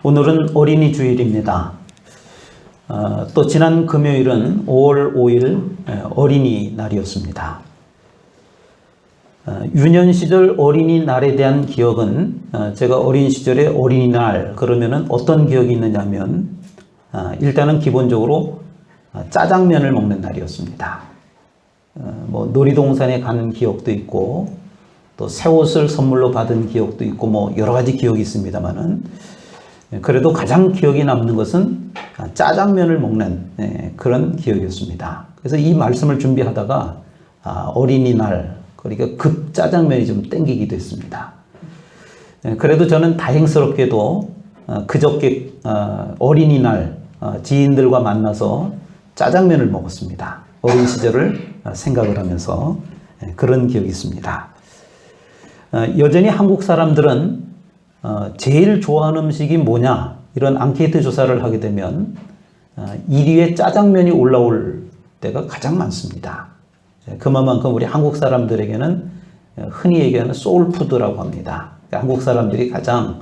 오늘은 어린이 주일입니다. 또 지난 금요일은 5월 5일 어린이날이었습니다. 유년 시절 어린이날에 대한 기억은 제가 어린 시절에 어린이날 그러면은 어떤 기억이 있느냐면 일단은 기본적으로 짜장면을 먹는 날이었습니다. 뭐 놀이동산에 간 기억도 있고 또 새 옷을 선물로 받은 기억도 있고 뭐 여러 가지 기억이 있습니다만은 그래도 가장 기억에 남는 것은 짜장면을 먹는 그런 기억이었습니다. 그래서 이 말씀을 준비하다가 어린이날 그러니까 급 짜장면이 좀 땡기기도 했습니다. 그래도 저는 다행스럽게도 그저께 어린이날 지인들과 만나서 짜장면을 먹었습니다. 어린 시절을 생각을 하면서 그런 기억이 있습니다. 여전히 한국 사람들은 제일 좋아하는 음식이 뭐냐 이런 앙케이트 조사를 하게 되면 1위에 짜장면이 올라올 때가 가장 많습니다. 그만큼 우리 한국 사람들에게는 흔히 얘기하는 소울푸드라고 합니다. 한국 사람들이 가장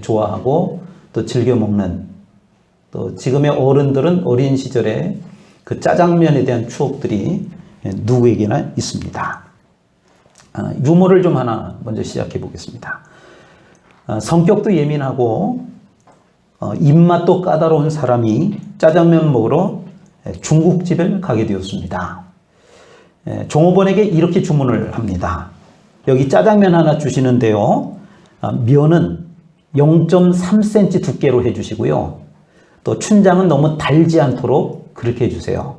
좋아하고 또 즐겨 먹는, 또 지금의 어른들은 어린 시절에 그 짜장면에 대한 추억들이 누구에게나 있습니다. 유머를 좀 하나 먼저 시작해 보겠습니다. 성격도 예민하고 입맛도 까다로운 사람이 짜장면 먹으러 중국집을 가게 되었습니다. 종업원에게 이렇게 주문을 합니다. 여기 짜장면 하나 주시는데요. 면은 0.3cm 두께로 해주시고요. 또 춘장은 너무 달지 않도록 그렇게 해주세요.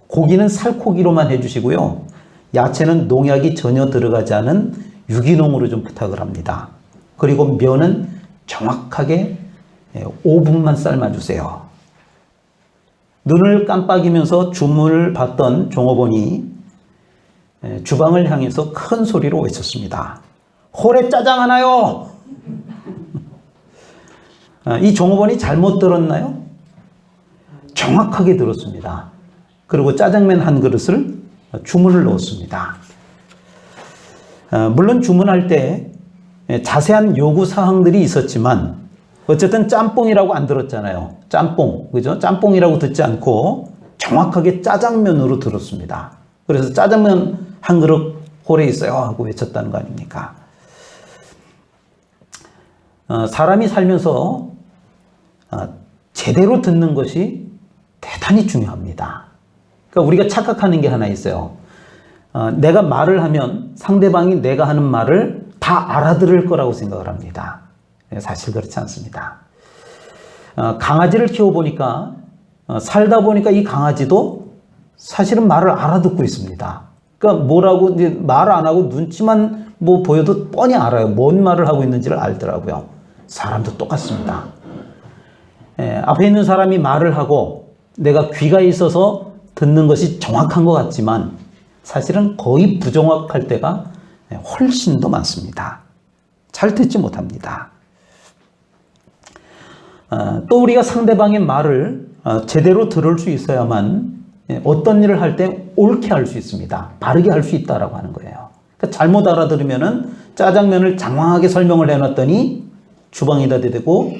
고기는 살코기로만 해주시고요. 야채는 농약이 전혀 들어가지 않은 유기농으로 좀 부탁을 합니다. 그리고 면은 정확하게 5분만 삶아주세요. 눈을 깜빡이면서 주문을 받던 종업원이 주방을 향해서 큰 소리로 외쳤습니다. 홀에 짜장 하나요? 이 종업원이 잘못 들었나요? 정확하게 들었습니다. 그리고 짜장면 한 그릇을 주문을 넣었습니다. 물론 주문할 때 자세한 요구 사항들이 있었지만 어쨌든 짬뽕이라고 안 들었잖아요. 짬뽕, 그죠? 짬뽕이라고 듣지 않고 정확하게 짜장면으로 들었습니다. 그래서 짜장면 한 그릇 홀에 있어요 하고 외쳤다는 거 아닙니까? 사람이 살면서 제대로 듣는 것이 대단히 중요합니다. 그러니까 우리가 착각하는 게 하나 있어요. 내가 말을 하면 상대방이 내가 하는 말을 다 알아들을 거라고 생각을 합니다. 사실 그렇지 않습니다. 강아지를 키워보니까 살다 보니까 이 강아지도 사실은 말을 알아듣고 있습니다. 그러니까 뭐라고 이제 말 안 하고 눈치만 뭐 보여도 뻔히 알아요. 뭔 말을 하고 있는지를 알더라고요. 사람도 똑같습니다. 앞에 있는 사람이 말을 하고 내가 귀가 있어서 듣는 것이 정확한 것 같지만 사실은 거의 부정확할 때가 훨씬 더 많습니다. 잘 듣지 못합니다. 또 우리가 상대방의 말을 제대로 들을 수 있어야만 어떤 일을 할 때 옳게 할 수 있습니다. 바르게 할 수 있다라고 하는 거예요. 그러니까 잘못 알아들으면은 짜장면을 장황하게 설명을 해놨더니 주방에다 대고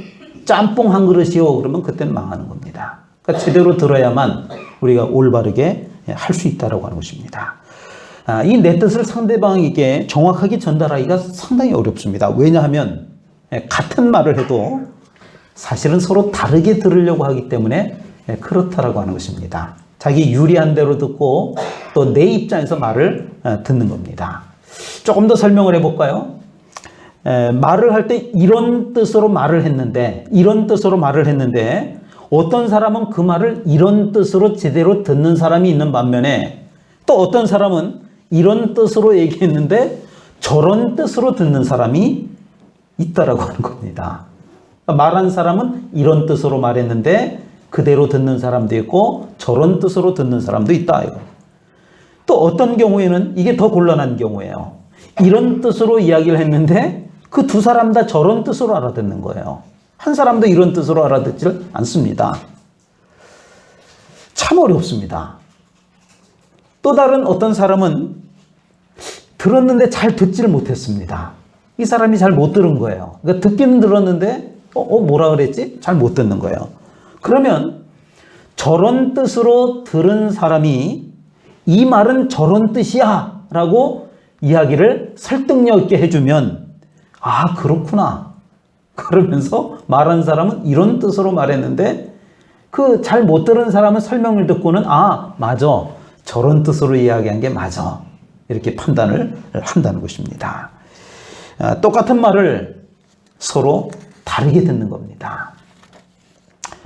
짬뽕 한 그릇이요 그러면 그때는 망하는 겁니다. 그러니까 제대로 들어야만 우리가 올바르게 할 수 있다라고 하는 것입니다. 이 내 뜻을 상대방에게 정확하게 전달하기가 상당히 어렵습니다. 왜냐하면 같은 말을 해도 사실은 서로 다르게 들으려고 하기 때문에 그렇다라고 하는 것입니다. 자기 유리한 대로 듣고 또 내 입장에서 말을 듣는 겁니다. 조금 더 설명을 해볼까요? 말을 할 때 이런 뜻으로 말을 했는데 어떤 사람은 그 말을 이런 뜻으로 제대로 듣는 사람이 있는 반면에 또 어떤 사람은 이런 뜻으로 얘기했는데 저런 뜻으로 듣는 사람이 있다라고 하는 겁니다. 말한 사람은 이런 뜻으로 말했는데 그대로 듣는 사람도 있고 저런 뜻으로 듣는 사람도 있다. 또 어떤 경우에는 이게 더 곤란한 경우예요. 이런 뜻으로 이야기를 했는데 그 두 사람 다 저런 뜻으로 알아듣는 거예요. 한 사람도 이런 뜻으로 알아듣지 않습니다. 참 어렵습니다. 또 다른 어떤 사람은 들었는데 잘 듣지를 못했습니다. 이 사람이 잘 못 들은 거예요. 그러니까 듣기는 들었는데 뭐라 그랬지? 잘 못 듣는 거예요. 그러면 저런 뜻으로 들은 사람이 이 말은 저런 뜻이야 라고 이야기를 설득력 있게 해주면 아, 그렇구나. 그러면서 말한 사람은 이런 뜻으로 말했는데 그 잘 못 들은 사람은 설명을 듣고는 아, 맞아. 저런 뜻으로 이야기한 게 맞아. 이렇게 판단을 한다는 것입니다. 똑같은 말을 서로 다르게 듣는 겁니다.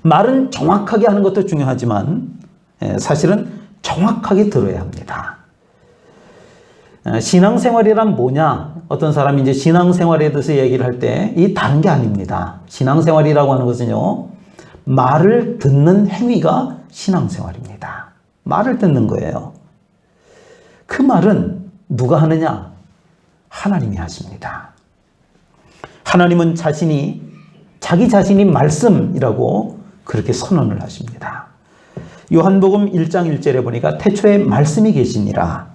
말은 정확하게 하는 것도 중요하지만 사실은 정확하게 들어야 합니다. 신앙생활이란 뭐냐? 어떤 사람이 이제 신앙생활에 대해서 얘기를 할 때 이 다른 게 아닙니다. 신앙생활이라고 하는 것은요, 말을 듣는 행위가 신앙생활입니다. 말을 듣는 거예요. 그 말은 누가 하느냐? 하나님이 하십니다. 하나님은 자기 자신이 말씀이라고 그렇게 선언을 하십니다. 요한복음 1장 1절에 보니까 태초에 말씀이 계시니라.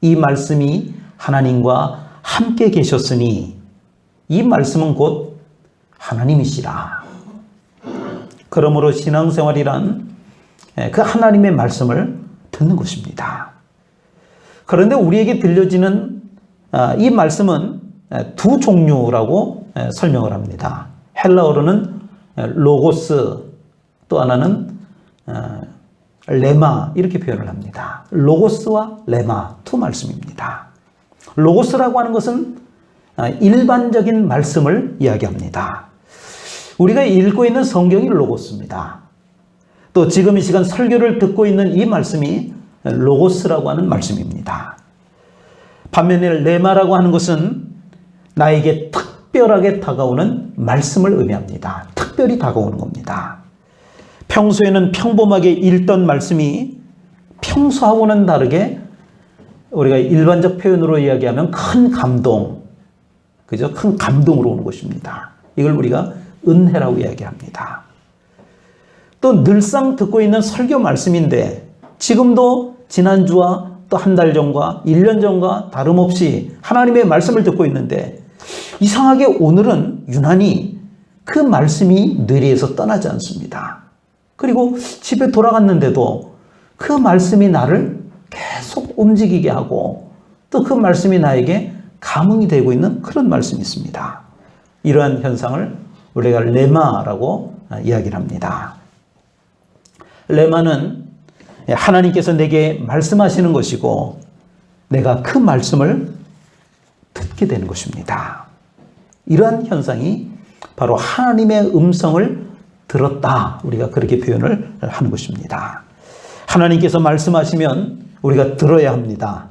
이 말씀이 하나님과 함께 계셨으니 이 말씀은 곧 하나님이시라. 그러므로 신앙생활이란 그 하나님의 말씀을 듣는 것입니다. 그런데 우리에게 들려지는 이 말씀은 두 종류라고 설명을 합니다. 헬라어로는 로고스, 또 하나는 레마 이렇게 표현을 합니다. 로고스와 레마 두 말씀입니다. 로고스라고 하는 것은 일반적인 말씀을 이야기합니다. 우리가 읽고 있는 성경이 로고스입니다. 또 지금 이 시간 설교를 듣고 있는 이 말씀이 로고스라고 하는 말씀입니다. 반면에 레마라고 하는 것은 나에게 특별하게 다가오는 말씀을 의미합니다. 특별히 다가오는 겁니다. 평소에는 평범하게 읽던 말씀이 평소하고는 다르게 우리가 일반적 표현으로 이야기하면 큰 감동, 그죠? 큰 감동으로 오는 것입니다. 이걸 우리가 은혜라고 이야기합니다. 또 늘상 듣고 있는 설교 말씀인데 지금도 지난주와 또 한 달 전과 1년 전과 다름없이 하나님의 말씀을 듣고 있는데 이상하게 오늘은 유난히 그 말씀이 뇌리에서 떠나지 않습니다. 그리고 집에 돌아갔는데도 그 말씀이 나를 계속 움직이게 하고 또 그 말씀이 나에게 감흥이 되고 있는 그런 말씀이 있습니다. 이러한 현상을 우리가 레마라고 이야기를 합니다. 레마는 하나님께서 내게 말씀하시는 것이고 내가 그 말씀을 듣게 되는 것입니다. 이러한 현상이 바로 하나님의 음성을 들었다. 우리가 그렇게 표현을 하는 것입니다. 하나님께서 말씀하시면 우리가 들어야 합니다.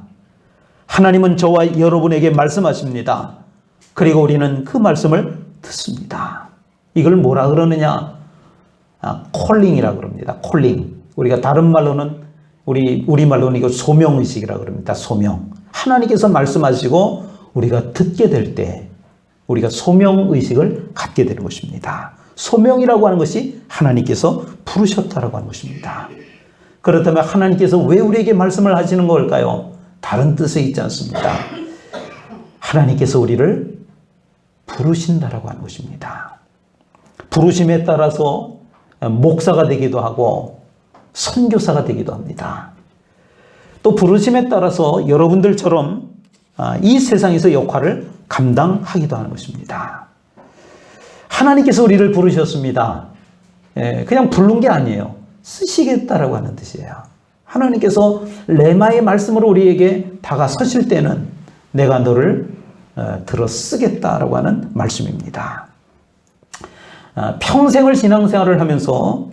하나님은 저와 여러분에게 말씀하십니다. 그리고 우리는 그 말씀을 듣습니다. 이걸 뭐라 그러느냐? 콜링이라고 그럽니다. 콜링. 우리가 다른 말로는 우리말로는 이거 소명의식이라고 그럽니다. 소명. 하나님께서 말씀하시고 우리가 듣게 될 때 우리가 소명의식을 갖게 되는 것입니다. 소명이라고 하는 것이 하나님께서 부르셨다라고 하는 것입니다. 그렇다면 하나님께서 왜 우리에게 말씀을 하시는 걸까요? 다른 뜻에 있지 않습니다. 하나님께서 우리를 부르신다라고 하는 것입니다. 부르심에 따라서 목사가 되기도 하고 선교사가 되기도 합니다. 또 부르심에 따라서 여러분들처럼 이 세상에서 역할을 감당하기도 하는 것입니다. 하나님께서 우리를 부르셨습니다. 그냥 부른 게 아니에요. 쓰시겠다라고 하는 뜻이에요. 하나님께서 레마의 말씀으로 우리에게 다가서실 때는 내가 너를 들어 쓰겠다라고 하는 말씀입니다. 평생을 신앙생활을 하면서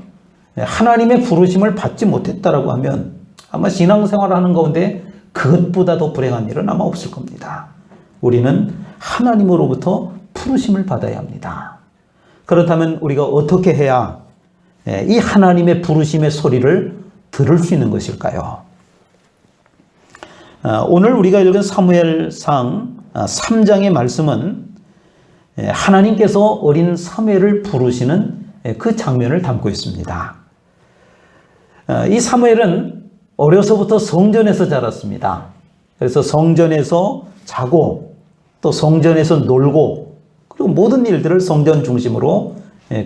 하나님의 부르심을 받지 못했다라고 하면 아마 신앙생활을 하는 가운데 그것보다 더 불행한 일은 아마 없을 겁니다. 우리는 하나님으로부터 부르심을 받아야 합니다. 그렇다면 우리가 어떻게 해야 이 하나님의 부르심의 소리를 들을 수 있는 것일까요? 오늘 우리가 읽은 사무엘상 3장의 말씀은 하나님께서 어린 사무엘을 부르시는 그 장면을 담고 있습니다. 이 사무엘은 어려서부터 성전에서 자랐습니다. 그래서 성전에서 자고 또 성전에서 놀고 그리고 모든 일들을 성전 중심으로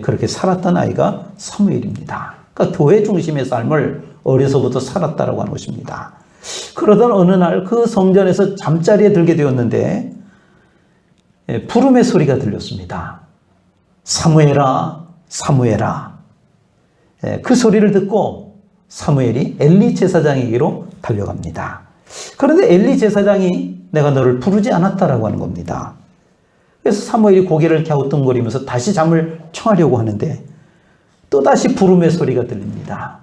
그렇게 살았던 아이가 사무엘입니다. 그러니까 교회 중심의 삶을 어려서부터 살았다라고 하는 것입니다. 그러던 어느 날 그 성전에서 잠자리에 들게 되었는데 부름의 소리가 들렸습니다. 사무엘아, 사무엘아. 그 소리를 듣고 사무엘이 엘리 제사장에게로 달려갑니다. 그런데 엘리 제사장이 내가 너를 부르지 않았다라고 하는 겁니다. 그래서 사무엘이 고개를 갸우뚱거리면서 다시 잠을 청하려고 하는데 또다시 부름의 소리가 들립니다.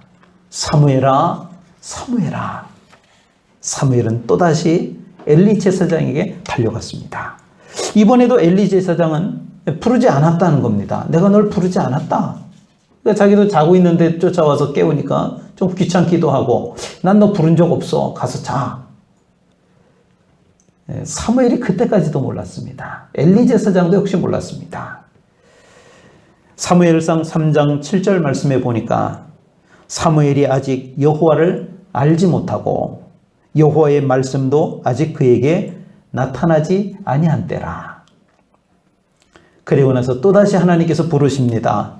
사무엘아, 사무엘아. 사무엘은 또다시 엘리 제사장에게 달려갔습니다. 이번에도 엘리 제사장은 부르지 않았다는 겁니다. 내가 널 부르지 않았다. 그러니까 자기도 자고 있는데 쫓아와서 깨우니까 좀 귀찮기도 하고 난 너 부른 적 없어. 가서 자. 사무엘이 그때까지도 몰랐습니다. 엘리 제사장도 역시 몰랐습니다. 사무엘상 3장 7절 말씀에 보니까 사무엘이 아직 여호와를 알지 못하고 여호와의 말씀도 아직 그에게 나타나지 아니한 때라. 그리고 나서 또다시 하나님께서 부르십니다.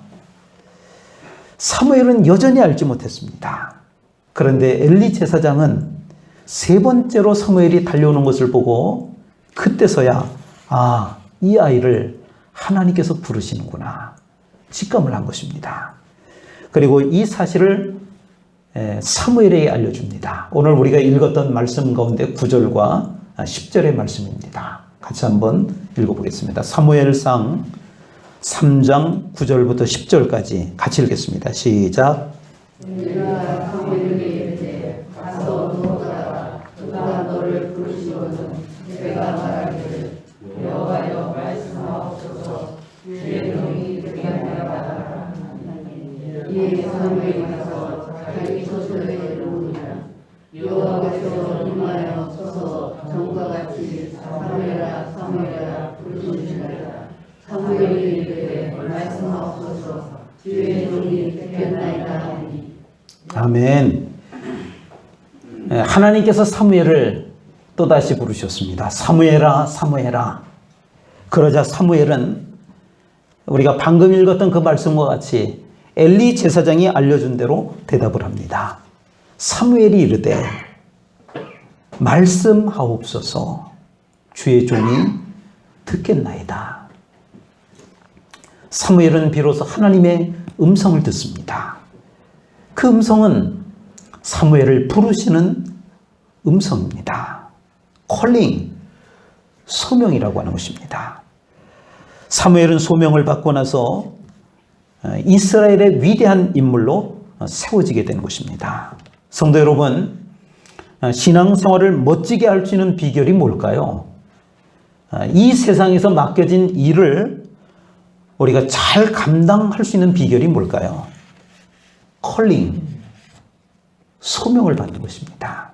사무엘은 여전히 알지 못했습니다. 그런데 엘리 제사장은 세 번째로 사무엘이 달려오는 것을 보고 그때서야 이 아이를 하나님께서 부르시는구나 직감을 한 것입니다. 그리고 이 사실을 사무엘에게 알려줍니다. 오늘 우리가 읽었던 말씀 가운데 9절과 10절의 말씀입니다. 같이 한번 읽어보겠습니다. 사무엘상 3장 9절부터 10절까지 같이 읽겠습니다. 시작. 내가 사무엘에게 이르되 가서 누워라. 그가 너를 부르시거든 내가 말하기를 여호와여 말씀하옵소서. 주의 종이 그리하였다. 이에 사무엘이 가서 자기 처소에 누우니라. 여호와께서 임하여 서서 전과 같이 사무엘아 사무엘아 부르시니라. 사무엘이 이르되 말씀하옵소서. 주의 종이 듣겠나이다 하니. 아멘. 하나님께서 사무엘을 또다시 부르셨습니다. 사무엘아, 사무엘아. 그러자 사무엘은 우리가 방금 읽었던 그 말씀과 같이 엘리 제사장이 알려준 대로 대답을 합니다. 사무엘이 이르되 말씀하옵소서. 주의 종이 듣겠나이다. 사무엘은 비로소 하나님의 음성을 듣습니다. 그 음성은 사무엘을 부르시는 음성입니다. 콜링, 소명이라고 하는 것입니다. 사무엘은 소명을 받고 나서 이스라엘의 위대한 인물로 세워지게 된 것입니다. 성도 여러분, 신앙생활을 멋지게 할 수 있는 비결이 뭘까요? 이 세상에서 맡겨진 일을 우리가 잘 감당할 수 있는 비결이 뭘까요? 컬링, 소명을 받는 것입니다.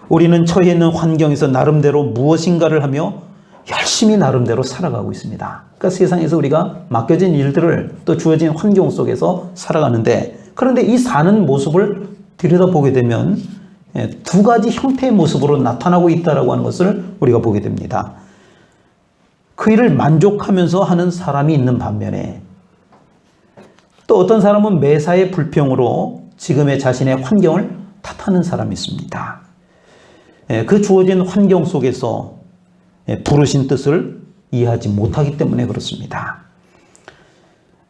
우리는 처해 있는 환경에서 나름대로 무엇인가를 하며 열심히 나름대로 살아가고 있습니다. 그러니까 세상에서 우리가 맡겨진 일들을 또 주어진 환경 속에서 살아가는데, 그런데 이 사는 모습을 들여다보게 되면 두 가지 형태의 모습으로 나타나고 있다고 하는 것을 우리가 보게 됩니다. 그 일을 만족하면서 하는 사람이 있는 반면에 또 어떤 사람은 매사에 불평으로 지금의 자신의 환경을 탓하는 사람이 있습니다. 그 주어진 환경 속에서 부르신 뜻을 이해하지 못하기 때문에 그렇습니다.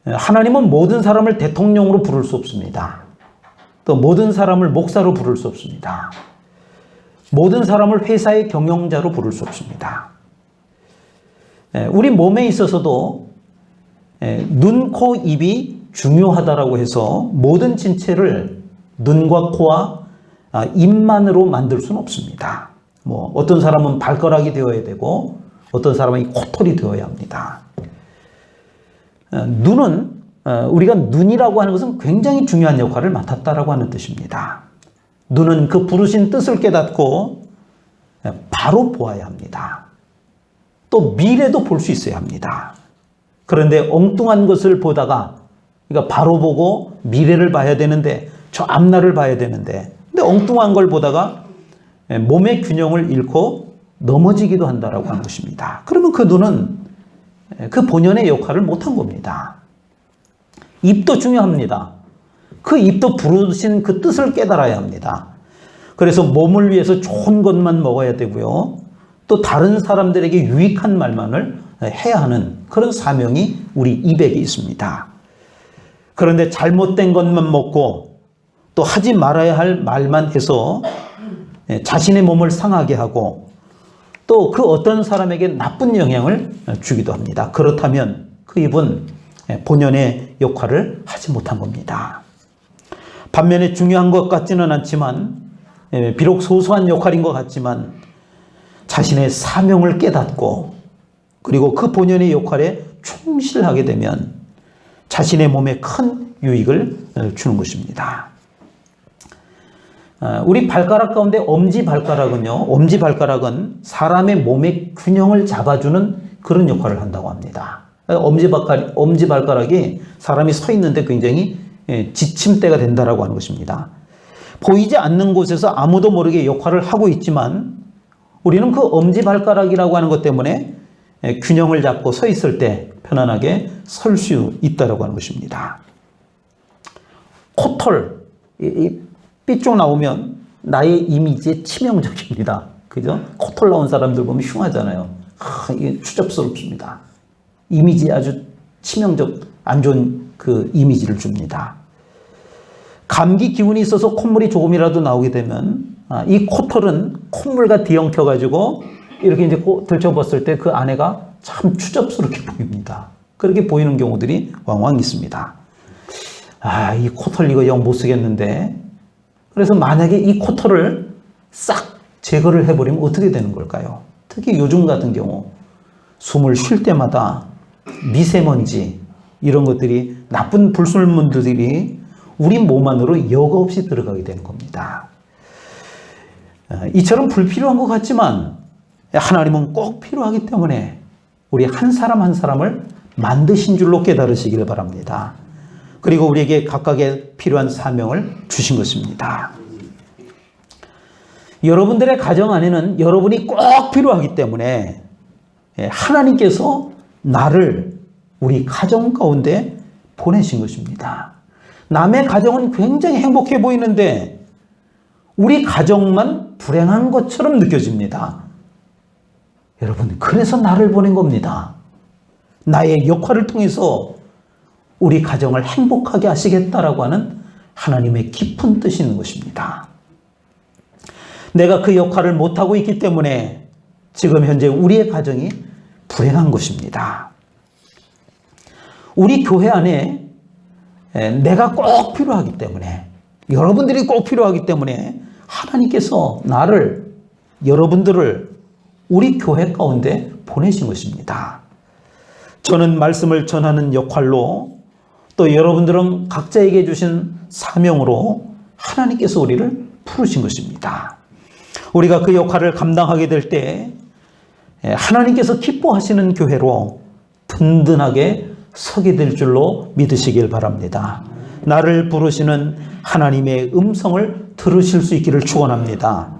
하나님은 모든 사람을 대통령으로 부를 수 없습니다. 또 모든 사람을 목사로 부를 수 없습니다. 모든 사람을 회사의 경영자로 부를 수 없습니다. 우리 몸에 있어서도 눈, 코, 입이 중요하다라고 해서 모든 신체를 눈과 코와 입만으로 만들 수는 없습니다. 어떤 사람은 발가락이 되어야 되고 어떤 사람은 코털이 되어야 합니다. 눈은 우리가 눈이라고 하는 것은 굉장히 중요한 역할을 맡았다라고 하는 뜻입니다. 눈은 그 부르신 뜻을 깨닫고 바로 보아야 합니다. 또 미래도 볼 수 있어야 합니다. 그런데 엉뚱한 것을 보다가, 그러니까 바로 보고 미래를 봐야 되는데, 저 앞날을 봐야 되는데, 근데 엉뚱한 걸 보다가 몸의 균형을 잃고 넘어지기도 한다라고 하는 것입니다. 그러면 그 눈은 그 본연의 역할을 못한 겁니다. 입도 중요합니다. 그 입도 부르신 그 뜻을 깨달아야 합니다. 그래서 몸을 위해서 좋은 것만 먹어야 되고요. 또 다른 사람들에게 유익한 말만을 해야 하는 그런 사명이 우리 입에 있습니다. 그런데 잘못된 것만 먹고 또 하지 말아야 할 말만 해서 자신의 몸을 상하게 하고 또 그 어떤 사람에게 나쁜 영향을 주기도 합니다. 그렇다면 그 입은 본연의 역할을 하지 못한 겁니다. 반면에 중요한 것 같지는 않지만 비록 소소한 역할인 것 같지만 자신의 사명을 깨닫고 그리고 그 본연의 역할에 충실하게 되면 자신의 몸에 큰 유익을 주는 것입니다. 우리 발가락 가운데 엄지발가락은 사람의 몸의 균형을 잡아주는 그런 역할을 한다고 합니다. 엄지발가락이 사람이 서 있는데 굉장히 지침대가 된다라고 하는 것입니다. 보이지 않는 곳에서 아무도 모르게 역할을 하고 있지만 우리는 그 엄지발가락이라고 하는 것 때문에 균형을 잡고 서 있을 때 편안하게 설 수 있다라고 하는 것입니다. 코털, 삐쭉 나오면 나의 이미지에 치명적입니다. 그죠? 코털 나온 사람들 보면 흉하잖아요. 이게 추접스럽습니다. 이미지에 아주 치명적, 안 좋은 그 이미지를 줍니다. 감기 기운이 있어서 콧물이 조금이라도 나오게 되면 이 코털은 콧물과 뒤엉켜가지고 이렇게 이제 들춰봤을 때 그 안에가 참 추접스럽게 보입니다. 그렇게 보이는 경우들이 왕왕 있습니다. 이 코털 이거 영 못 쓰겠는데. 그래서 만약에 이 코털을 싹 제거를 해버리면 어떻게 되는 걸까요? 특히 요즘 같은 경우 숨을 쉴 때마다 미세먼지 이런 것들이 나쁜 불순물들이 우리 몸 안으로 여과 없이 들어가게 되는 겁니다. 이처럼 불필요한 것 같지만 하나님은 꼭 필요하기 때문에 우리 한 사람 한 사람을 만드신 줄로 깨달으시기를 바랍니다. 그리고 우리에게 각각의 필요한 사명을 주신 것입니다. 여러분들의 가정 안에는 여러분이 꼭 필요하기 때문에 하나님께서 나를 우리 가정 가운데 보내신 것입니다. 남의 가정은 굉장히 행복해 보이는데 우리 가정만 불행한 것처럼 느껴집니다. 여러분, 그래서 나를 보낸 겁니다. 나의 역할을 통해서 우리 가정을 행복하게 하시겠다라고 하는 하나님의 깊은 뜻이 있는 것입니다. 내가 그 역할을 못하고 있기 때문에 지금 현재 우리의 가정이 불행한 것입니다. 우리 교회 안에 내가 꼭 필요하기 때문에 여러분들이 꼭 필요하기 때문에 하나님께서 나를 여러분들을 우리 교회 가운데 보내신 것입니다. 저는 말씀을 전하는 역할로 또 여러분들은 각자에게 주신 사명으로 하나님께서 우리를 부르신 것입니다. 우리가 그 역할을 감당하게 될 때 하나님께서 기뻐하시는 교회로 든든하게 서게 될 줄로 믿으시길 바랍니다. 나를 부르시는 하나님의 음성을 들으실 수 있기를 축원합니다.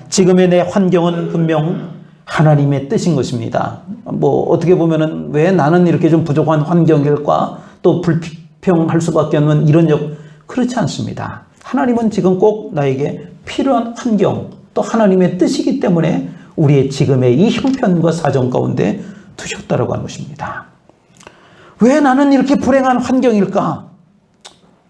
지금의 내 환경은 분명 하나님의 뜻인 것입니다. 어떻게 보면은 왜 나는 이렇게 좀 부족한 환경일까? 또 불평할 수밖에 없는 이런 그렇지 않습니다. 하나님은 지금 꼭 나에게 필요한 환경, 또 하나님의 뜻이기 때문에 우리의 지금의 이 형편과 사정 가운데 두셨다라고 하는 것입니다. 왜 나는 이렇게 불행한 환경일까?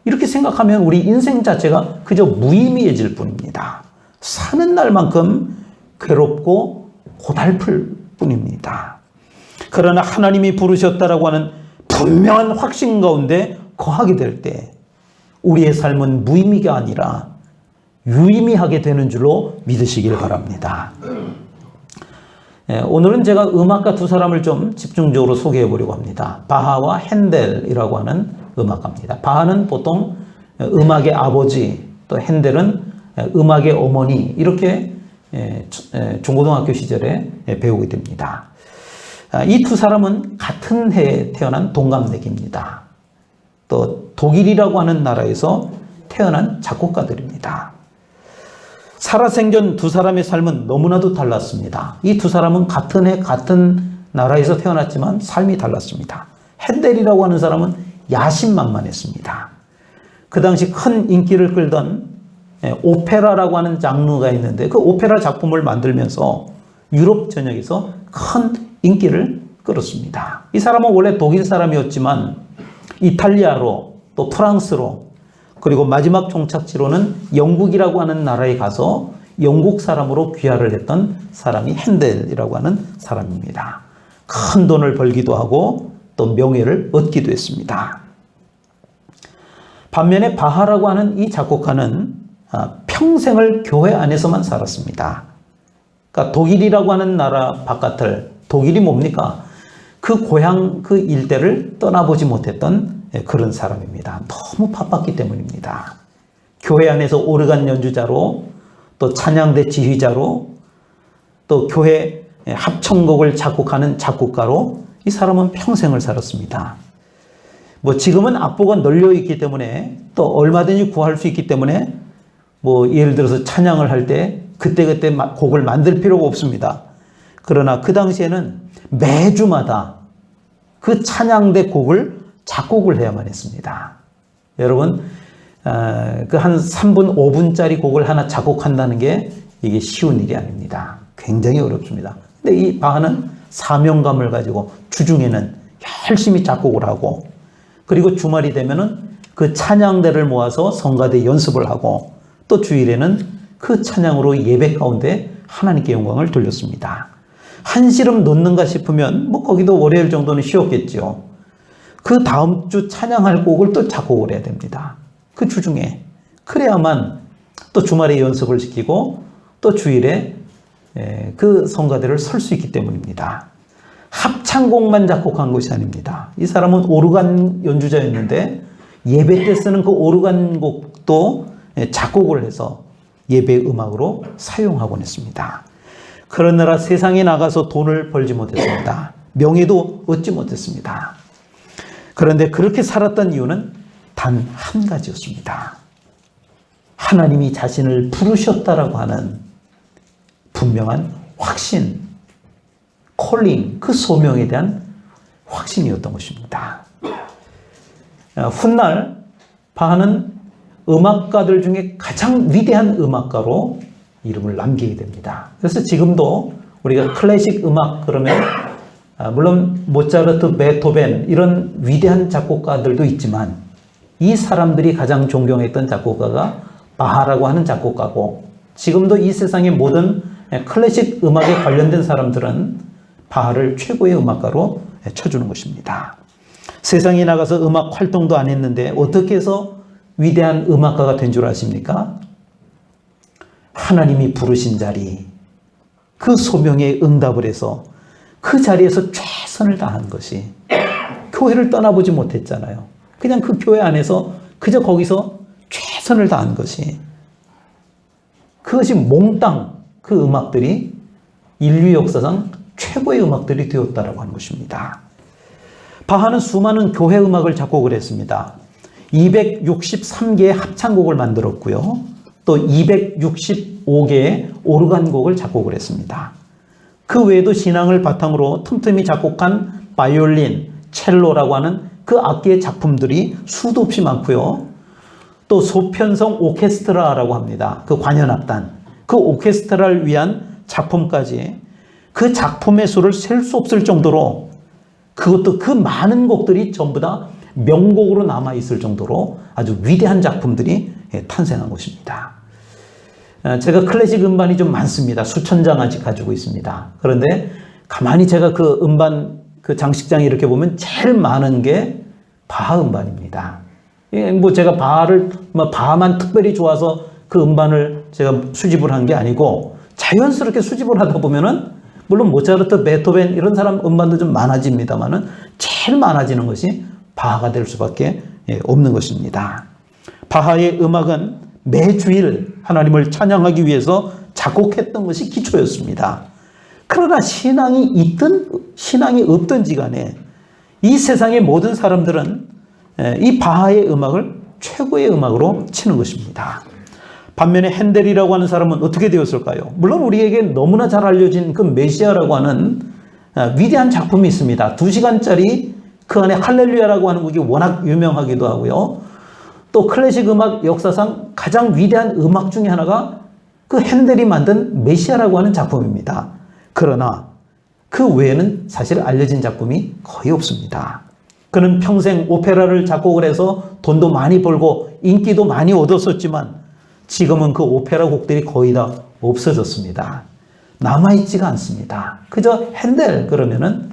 이렇게 생각하면 우리 인생 자체가 그저 무의미해질 뿐입니다. 사는 날만큼 괴롭고 고달플 뿐입니다. 그러나 하나님이 부르셨다라고 하는 분명한 확신 가운데 거하게 될 때 우리의 삶은 무의미가 아니라 유의미하게 되는 줄로 믿으시길 바랍니다. 오늘은 제가 음악가 두 사람을 좀 집중적으로 소개해 보려고 합니다. 바하와 핸델이라고 하는 음악가입니다. 바하는 보통 음악의 아버지, 또 핸델은 음악의 어머니, 이렇게 중고등학교 시절에 배우게 됩니다. 이 두 사람은 같은 해에 태어난 동갑내기입니다. 또 독일이라고 하는 나라에서 태어난 작곡가들입니다. 살아생전 두 사람의 삶은 너무나도 달랐습니다. 이 두 사람은 같은 해 같은 나라에서 태어났지만 삶이 달랐습니다. 핸델이라고 하는 사람은 야심만만했습니다. 그 당시 큰 인기를 끌던 오페라라고 하는 장르가 있는데 그 오페라 작품을 만들면서 유럽 전역에서 큰 인기를 끌었습니다. 이 사람은 원래 독일 사람이었지만 이탈리아로 또 프랑스로 그리고 마지막 종착지로는 영국이라고 하는 나라에 가서 영국 사람으로 귀화를 했던 사람이 핸델이라고 하는 사람입니다. 큰 돈을 벌기도 하고 또 명예를 얻기도 했습니다. 반면에 바하라고 하는 이 작곡가는 평생을 교회 안에서만 살았습니다. 그러니까 독일이라고 하는 나라 바깥을, 독일이 뭡니까? 그 고향 그 일대를 떠나보지 못했던 그런 사람입니다. 너무 바빴기 때문입니다. 교회 안에서 오르간 연주자로 또 찬양대 지휘자로 또 교회 합창곡을 작곡하는 작곡가로 이 사람은 평생을 살았습니다. 뭐 지금은 악보가 널려 있기 때문에 또 얼마든지 구할 수 있기 때문에 뭐 예를 들어서 찬양을 할 때 그때그때 곡을 만들 필요가 없습니다. 그러나 그 당시에는 매주마다 그 찬양대 곡을 작곡을 해야만 했습니다. 여러분 그 한 3분, 5분짜리 곡을 하나 작곡한다는 게 이게 쉬운 일이 아닙니다. 굉장히 어렵습니다. 근데 이 바하는 사명감을 가지고 주중에는 열심히 작곡을 하고 그리고 주말이 되면은 그 찬양대를 모아서 성가대 연습을 하고 또 주일에는 그 찬양으로 예배 가운데 하나님께 영광을 돌렸습니다. 한시름 놓는가 싶으면 뭐 거기도 월요일 정도는 쉬었겠죠. 그 다음 주 찬양할 곡을 또 작곡을 해야 됩니다. 그 주중에. 그래야만 또 주말에 연습을 시키고 또 주일에 그 성가대를 설 수 있기 때문입니다. 합창곡만 작곡한 것이 아닙니다. 이 사람은 오르간 연주자였는데 예배 때 쓰는 그 오르간 곡도 작곡을 해서 예배 음악으로 사용하곤 했습니다. 그러느라 세상에 나가서 돈을 벌지 못했습니다. 명예도 얻지 못했습니다. 그런데 그렇게 살았던 이유는 단 한 가지였습니다. 하나님이 자신을 부르셨다라고 하는 분명한 확신, 콜링, 그 소명에 대한 확신이었던 것입니다. 훗날 바하는 음악가들 중에 가장 위대한 음악가로 이름을 남기게 됩니다. 그래서 지금도 우리가 클래식 음악 그러면 물론 모차르트, 베토벤 이런 위대한 작곡가들도 있지만 이 사람들이 가장 존경했던 작곡가가 바하라고 하는 작곡가고 지금도 이 세상의 모든 클래식 음악에 관련된 사람들은 바하를 최고의 음악가로 쳐주는 것입니다. 세상에 나가서 음악 활동도 안 했는데 어떻게 해서 위대한 음악가가 된 줄 아십니까? 하나님이 부르신 자리, 그 소명에 응답을 해서 그 자리에서 최선을 다한 것이 교회를 떠나보지 못했잖아요. 그냥 그 교회 안에서 그저 거기서 최선을 다한 것이 그것이 몽땅 그 음악들이 인류 역사상 최고의 음악들이 되었다라고 하는 것입니다. 바하는 수많은 교회 음악을 작곡을 했습니다. 263개의 합창곡을 만들었고요. 또 265개의 오르간곡을 작곡을 했습니다. 그 외에도 신앙을 바탕으로 틈틈이 작곡한 바이올린, 첼로라고 하는 그 악기의 작품들이 수도 없이 많고요. 또 소편성 오케스트라라고 합니다. 그 관현악단, 그 오케스트라를 위한 작품까지 그 작품의 수를 셀 수 없을 정도로 그것도 그 많은 곡들이 전부 다 명곡으로 남아있을 정도로 아주 위대한 작품들이 탄생한 것입니다. 제가 클래식 음반이 좀 많습니다. 수천 장 아직 가지고 있습니다. 그런데 가만히 제가 그 음반 그 장식장에 이렇게 보면 제일 많은 게 바하 음반입니다. 뭐 제가 바하만 특별히 좋아서 그 음반을 제가 수집을 한 게 아니고 자연스럽게 수집을 하다 보면은 물론 모차르트, 베토벤 이런 사람 음반도 좀 많아집니다만은 제일 많아지는 것이 바하가 될 수밖에 없는 것입니다. 바하의 음악은 매주일 하나님을 찬양하기 위해서 작곡했던 것이 기초였습니다. 그러나 신앙이 있든 신앙이 없든지 간에 이 세상의 모든 사람들은 이 바하의 음악을 최고의 음악으로 치는 것입니다. 반면에 핸델이라고 하는 사람은 어떻게 되었을까요? 물론 우리에게 너무나 잘 알려진 그 메시아라고 하는 위대한 작품이 있습니다. 2시간짜리 그 안에 할렐루야라고 하는 곡이 워낙 유명하기도 하고요. 또 클래식 음악 역사상 가장 위대한 음악 중에 하나가 그 핸델이 만든 메시아라고 하는 작품입니다. 그러나 그 외에는 사실 알려진 작품이 거의 없습니다. 그는 평생 오페라를 작곡을 해서 돈도 많이 벌고 인기도 많이 얻었었지만 지금은 그 오페라 곡들이 거의 다 없어졌습니다. 남아있지가 않습니다. 그저 핸델 그러면은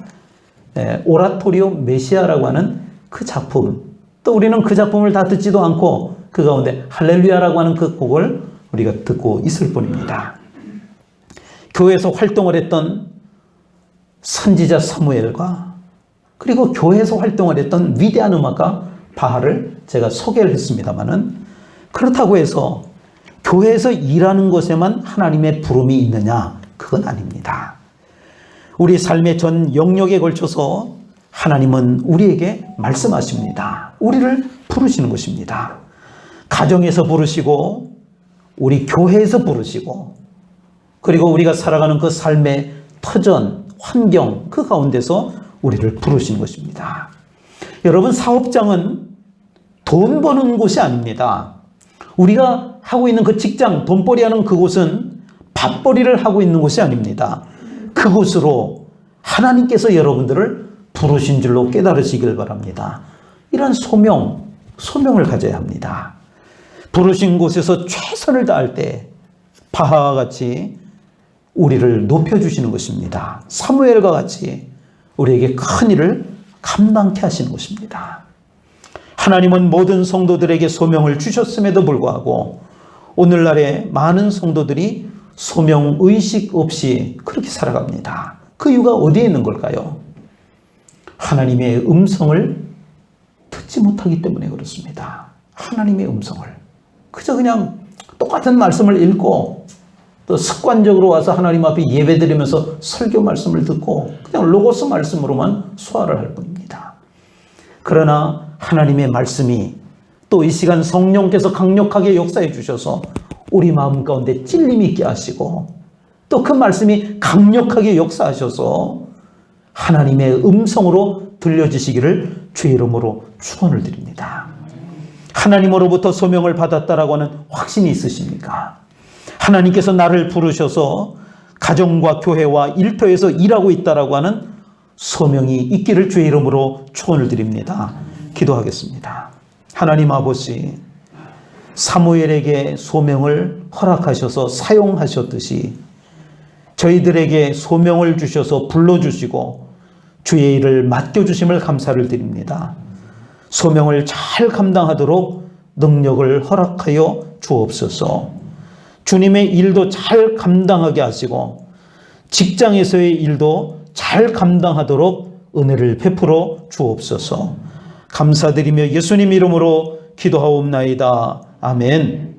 오라토리오 메시아라고 하는 그 작품, 또 우리는 그 작품을 다 듣지도 않고 그 가운데 할렐루야라고 하는 그 곡을 우리가 듣고 있을 뿐입니다. 교회에서 활동을 했던 선지자 사무엘과 그리고 교회에서 활동을 했던 위대한 음악가 바하를 제가 소개를 했습니다마는, 그렇다고 해서 교회에서 일하는 것에만 하나님의 부름이 있느냐? 그건 아닙니다. 우리 삶의 전 영역에 걸쳐서 하나님은 우리에게 말씀하십니다. 우리를 부르시는 것입니다. 가정에서 부르시고 우리 교회에서 부르시고 그리고 우리가 살아가는 그 삶의 터전, 환경 그 가운데서 우리를 부르시는 것입니다. 여러분, 사업장은 돈 버는 곳이 아닙니다. 우리가 하고 있는 그 직장, 돈벌이 하는 그곳은 밥벌이를 하고 있는 곳이 아닙니다. 그곳으로 하나님께서 여러분들을 부르신 줄로 깨달으시길 바랍니다. 이런 소명을 가져야 합니다. 부르신 곳에서 최선을 다할 때 바하와 같이 우리를 높여주시는 것입니다. 사무엘과 같이 우리에게 큰 일을 감당케 하시는 것입니다. 하나님은 모든 성도들에게 소명을 주셨음에도 불구하고 오늘날에 많은 성도들이 소명의식 없이 그렇게 살아갑니다. 그 이유가 어디에 있는 걸까요? 하나님의 음성을 듣지 못하기 때문에 그렇습니다. 하나님의 음성을 그저 그냥 똑같은 말씀을 읽고 또 습관적으로 와서 하나님 앞에 예배드리면서 설교 말씀을 듣고 그냥 로고스 말씀으로만 소화를 할 뿐입니다. 그러나 하나님의 말씀이 또 이 시간 성령께서 강력하게 역사해 주셔서 우리 마음 가운데 찔림 있게 하시고 또 그 말씀이 강력하게 역사하셔서 하나님의 음성으로 들려주시기를 주의 이름으로 축원을 드립니다. 하나님으로부터 소명을 받았다라고 하는 확신이 있으십니까? 하나님께서 나를 부르셔서 가정과 교회와 일터에서 일하고 있다라고 하는 소명이 있기를 주의 이름으로 축원을 드립니다. 기도하겠습니다. 하나님 아버지, 사무엘에게 소명을 허락하셔서 사용하셨듯이 저희들에게 소명을 주셔서 불러주시고 주의 일을 맡겨주심을 감사를 드립니다. 소명을 잘 감당하도록 능력을 허락하여 주옵소서. 주님의 일도 잘 감당하게 하시고 직장에서의 일도 잘 감당하도록 은혜를 베풀어 주옵소서. 감사드리며 예수님 이름으로 기도하옵나이다. 아멘.